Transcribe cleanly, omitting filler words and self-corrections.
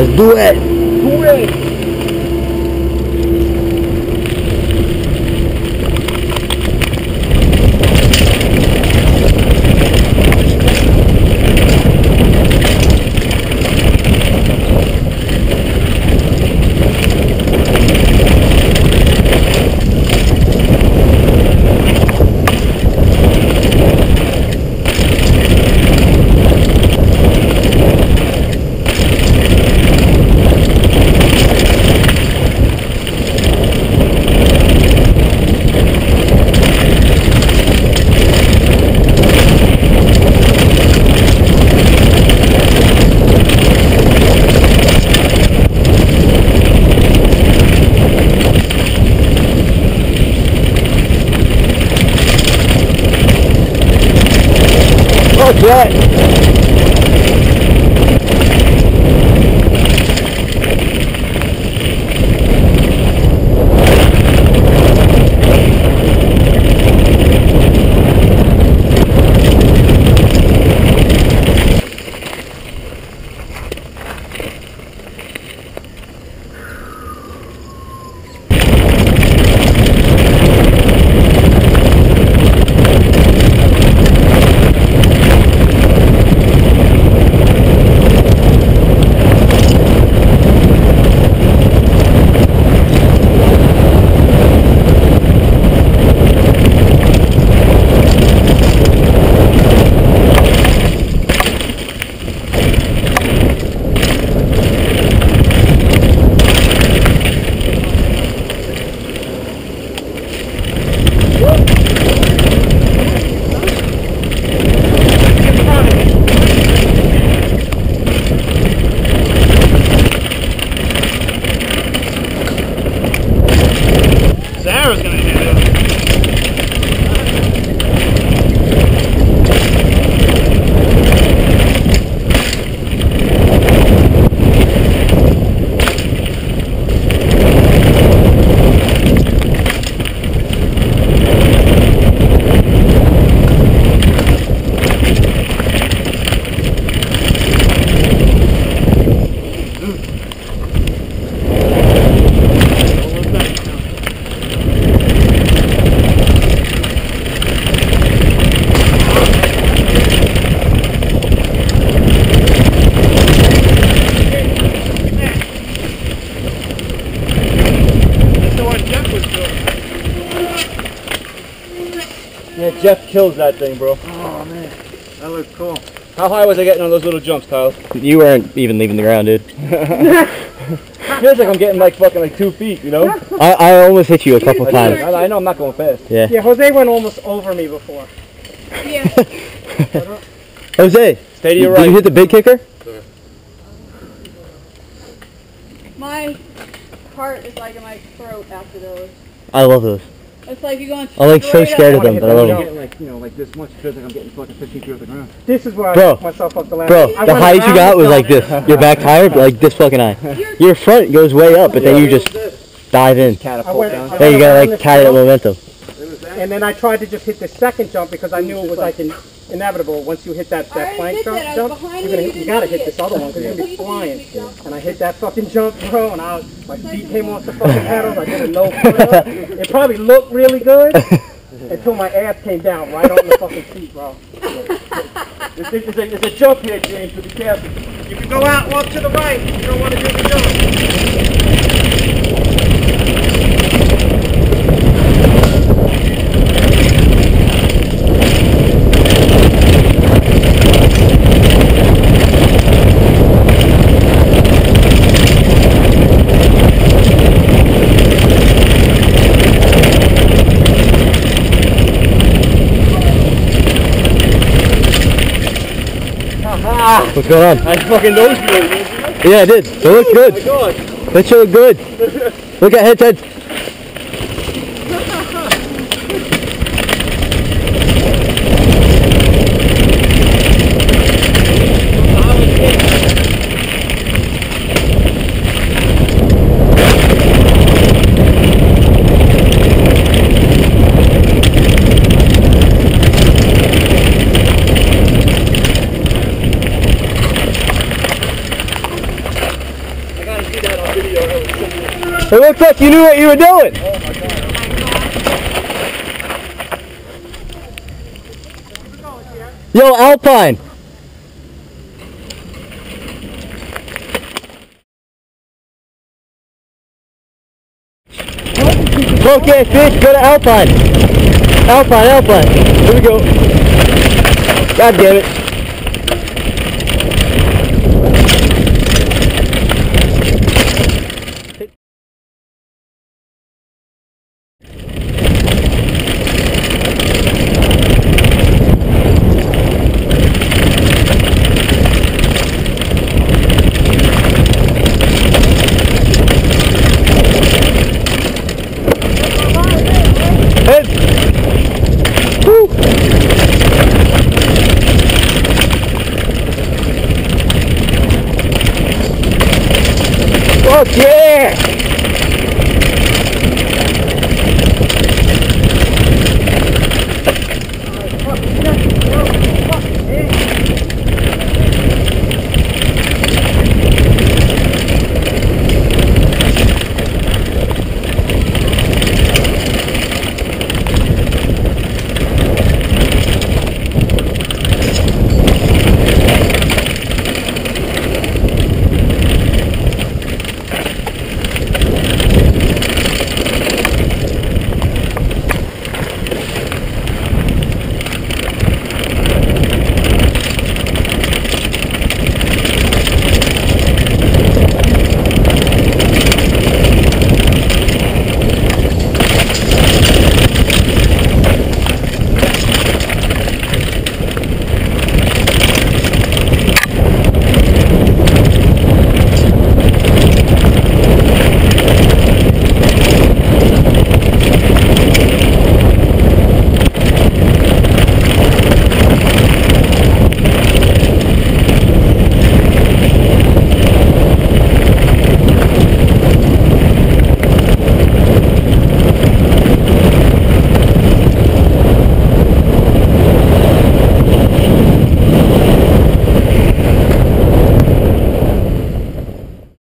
Let's do it. Do it. Jet. Sarah's gonna hit it. Yeah, Jeff kills that thing, bro. Oh man, that looks cool. How high was I getting on those little jumps, Kyle? You weren't even leaving the ground, dude. Feels like I'm getting like fucking like 2 feet, you know? I almost hit you a couple times. I know I'm not going fast. Yeah. Yeah, Jose went almost over me before. Yeah. Jose, Stay to your did right. you hit the big kicker? My heart is like in my throat after those. I love those. It's like you're going I'm like so straight scared up. of them, but I love I'm them. getting like, you know, like this much. Feels like I'm getting fucking 15 feet off the ground. This is where I Bro. picked myself up the last Bro, I the went highest you around got was the like hill. this. Your back tire, like this fucking high. Your front goes way up, but then you just dive in. Catapult down. Then you gotta like carry that momentum. And then I tried to just hit the second jump because I knew it was like inevitable. Once you hit that I plank hit jump, that. I was behind you're you, gonna, you you gotta didn't hit this see it. other one because you're gonna be Yeah. flying. And I hit that fucking jump, bro, and my feet came off the fucking pedals. I did a no frill. It probably looked really good until my ass came down right on the fucking seat, bro. It's a jump here, James, but be careful. You can go out and walk to the right. You don't want to do the jump. What's going on? I fucking nose you. Yeah, I did. It looked good. Oh my God. That shit looked good. Look at head. It looks like you knew what you were doing. Yo, Alpine. Okay, fish, go to Alpine. Alpine. Here we go. God damn it. Fuck yeah!